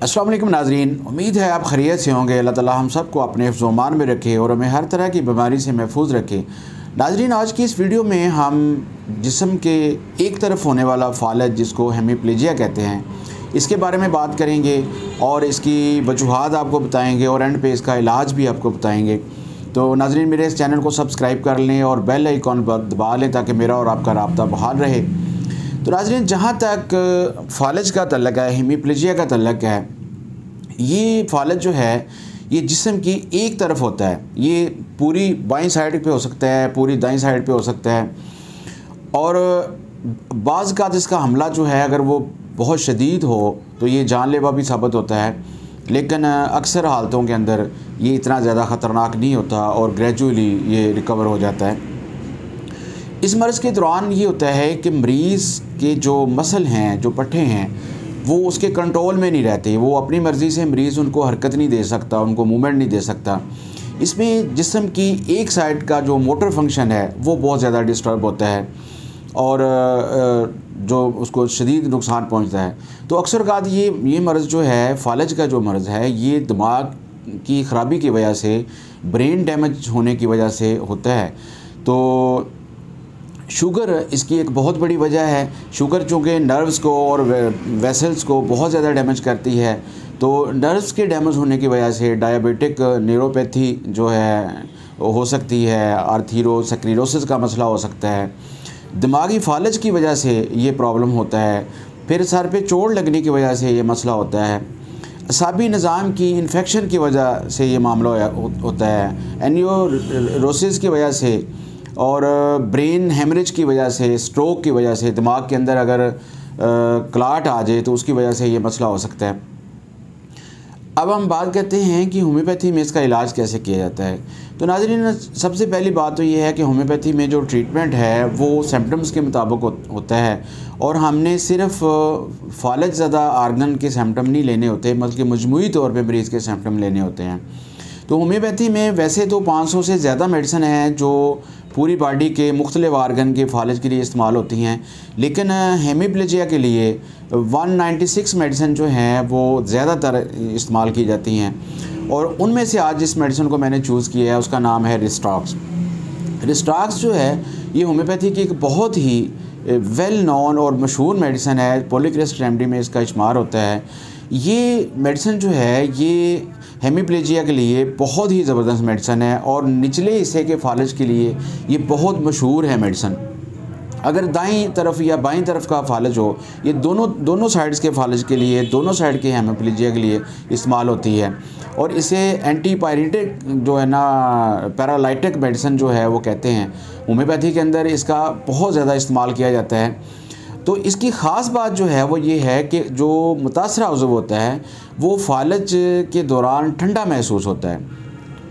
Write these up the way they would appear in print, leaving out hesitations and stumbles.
अस्सलाम वालेकुम नाज़रीन, उम्मीद है आप खैरियत से होंगे। अल्लाह ताला हम सबको अपने हिफ्ज़-ओ-मान में रखे और हमें हर तरह की बीमारी से महफूज रखे। नाज़रीन, आज की इस वीडियो में हम जिस्म के एक तरफ होने वाला फ़ालज जिसको हेमीप्लेजिया कहते हैं, इसके बारे में बात करेंगे और इसकी वजूहात आपको बताएंगे और एंड पे इसका इलाज भी आपको बताएंगे। तो नाज़रीन, मेरे इस चैनल को सब्सक्राइब कर लें और बेल आइकॉन पर दबा लें ताकि मेरा और आपका राब्ता बहाल रहे। तो नाज़रीन, जहाँ तक फ़ालज का तल्लक है, हेमीप्लेजिया का तल्लक है, ये फ़ालज जो है ये जिस्म की एक तरफ होता है। ये पूरी बाईं साइड पे हो सकता है, पूरी दाईं साइड पे हो सकता है और बाज़ का इसका हमला जो है अगर वो बहुत शदीद हो तो ये जानलेवा भी साबित होता है, लेकिन अक्सर हालतों के अंदर ये इतना ज़्यादा ख़तरनाक नहीं होता और ग्रेजुअली ये रिकवर हो जाता है। इस मर्ज़ के दौरान ये होता है कि मरीज़ के जो मसल हैं, जो पट्ठे हैं, वो उसके कंट्रोल में नहीं रहते। वो अपनी मर्ज़ी से मरीज़ उनको हरकत नहीं दे सकता, उनको मूवमेंट नहीं दे सकता। इसमें जिस्म की एक साइड का जो मोटर फंक्शन है वो बहुत ज़्यादा डिस्टर्ब होता है और जो उसको शदीद नुकसान पहुंचता है। तो अक्सर औक़ात ये मर्ज़ जो है, फ़ालज का जो मर्ज़ है, ये दिमाग की ख़राबी की वजह से, ब्रेन डैमेज होने की वजह से होता है। तो शुगर इसकी एक बहुत बड़ी वजह है। शुगर चूँकि नर्व्स को और वेसल्स को बहुत ज़्यादा डैमेज करती है, तो नर्व्स के डैमेज होने की वजह से डायबिटिक न्यूरोपैथी जो है हो सकती है, आर्थरोस्क्लेरोसिस का मसला हो सकता है। दिमागी फ़ालज की वजह से ये प्रॉब्लम होता है। फिर सर पे चोट लगने की वजह से ये मसला होता है। असाबी निज़ाम की इन्फेक्शन की वजह से ये मामला होता है। एनियूरोसिस की वजह से और ब्रेन हेमरेज की वजह से, स्ट्रोक की वजह से, दिमाग के अंदर अगर क्लाट आ जाए तो उसकी वजह से ये मसला हो सकता है। अब हम बात करते हैं कि होम्योपैथी में इसका इलाज कैसे किया जाता है। तो नाज़रीन, सबसे पहली बात तो ये है कि होम्योपैथी में जो ट्रीटमेंट है वो सिम्पटम्स के मुताबिक होता है और हमने सिर्फ फ़ालज ज़्यादा आर्गन के सिम्पटम नहीं लेने होते, बल्कि मजमूई तौर पे मरीज़ के सिम्पटम लेने होते हैं। तो होम्योपैथी में वैसे तो 500 से ज़्यादा मेडिसिन हैं जो पूरी बॉडी के मुख्तलिफ आर्गन के फ़ालज के लिए इस्तेमाल होती हैं, लेकिन हेमीप्लेजिया के लिए 196 मेडिसिन जो हैं वो ज़्यादातर इस्तेमाल की जाती हैं और उनमें से आज जिस मेडिसिन को मैंने चूज़ किया है उसका नाम है रिस्टॉक्स। रिस्टॉक्स जो है ये होम्योपैथी की एक बहुत ही वेल नोन और मशहूर मेडिसिन है। पॉलीक्रेस्ट रेमेडी में इसका शुमार होता है। ये मेडिसिन जो है ये हेमीप्लेजिया के लिए बहुत ही ज़बरदस्त मेडिसिन है और निचले हिस्से के फ़ालज के लिए ये बहुत मशहूर है मेडिसिन। अगर दाईं तरफ या बाईं तरफ का फ़ालज हो, ये दोनों साइड्स के फ़ालज के लिए, दोनों साइड के हेमीप्लेजिया के लिए इस्तेमाल होती है और इसे एंटीपायरेटिक जो है ना, पैरालाइटिक मेडिसिन जो है वो कहते हैं। होम्योपैथी के अंदर इसका बहुत ज़्यादा इस्तेमाल किया जाता है। तो इसकी ख़ास बात जो है वो ये है कि जो मुतासरा उज़्व होता है वो फ़ालज के दौरान ठंडा महसूस होता है,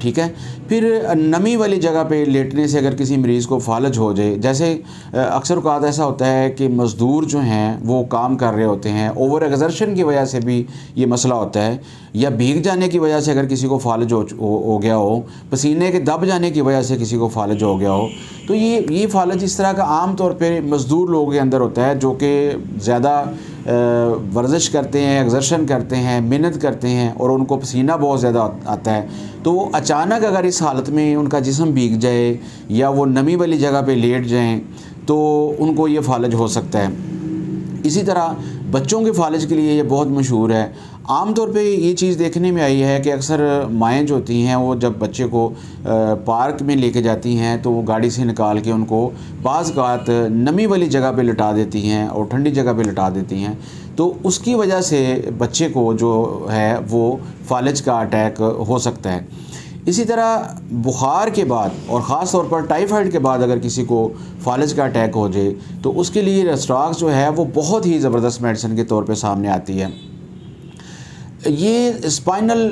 ठीक है। फिर नमी वाली जगह पे लेटने से अगर किसी मरीज़ को फ़ालज हो जाए, जैसे अक्सर औक़ात ऐसा होता है कि मज़दूर जो हैं वो काम कर रहे होते हैं, ओवर एक्सर्शन की वजह से भी ये मसला होता है, या भीग जाने की वजह से अगर किसी को फ़ालज हो गया हो, पसीने के दब जाने की वजह से किसी को फ़ालज हो गया हो, तो ये फ़ालज इस तरह का आम तौर पे मज़दूर लोगों के अंदर होता है जो कि ज़्यादा वर्जिश करते हैं, एक्सर्शन करते हैं, मेहनत करते हैं और उनको पसीना बहुत ज़्यादा आता है। तो वो अचानक अगर इस हालत में उनका जिस्म भीग जाए या वो नमी वाली जगह पे लेट जाएं तो उनको ये फ़ालज हो सकता है। इसी तरह बच्चों के फ़ालज के लिए ये बहुत मशहूर है। आम तौर पे ये चीज़ देखने में आई है कि अक्सर माएँ जो होती हैं वो जब बच्चे को पार्क में लेके जाती हैं तो वो गाड़ी से निकाल के उनको बाज़ औक़ात नमी वाली जगह पे लिटा देती हैं और ठंडी जगह पे लिटा देती हैं। तो उसकी वजह से बच्चे को जो है वो फ़ालज का अटैक हो सकता है। इसी तरह बुखार के बाद और ख़ास तौर पर टाइफाइड के बाद अगर किसी को फ़ालज का अटैक हो जाए तो उसके लिए रिस्टॉक्स जो है वो बहुत ही ज़बरदस्त मेडिसिन के तौर पे सामने आती है। ये स्पाइनल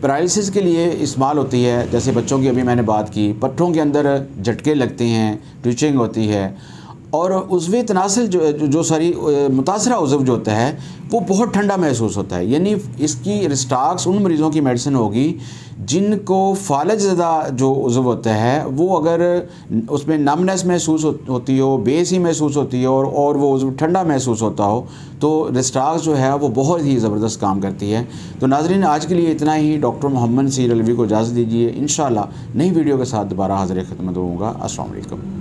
पैरालिसिस के लिए इस्तेमाल होती है। जैसे बच्चों की अभी मैंने बात की, पट्टों के अंदर झटके लगते हैं, ट्विचिंग होती है, और उज़्व तनासल जो सारी मुतासरा उज़्व जो होता है वो बहुत ठंडा महसूस होता है। यानी इसकी रिस्टाक्स उन मरीज़ों की मेडिसिन होगी जिनको फ़ालज ज़दा जो उज़्व होता है वो अगर उसमें नमनेस महसूस होती हो, बेसी महसूस होती हो और वो उज़्व ठंडा महसूस होता हो, तो रिस्टाक्स जो है वो बहुत ही ज़बरदस्त काम करती है। तो नाज़रीन, आज के लिए इतना ही। डॉक्टर मोहम्मद नसीर अलवी को इजाज़त दीजिए। इंशाअल्लाह नई वीडियो के साथ दोबारा हाज़िर खिदमत होऊंगा। अस्सलाम वालेकुम।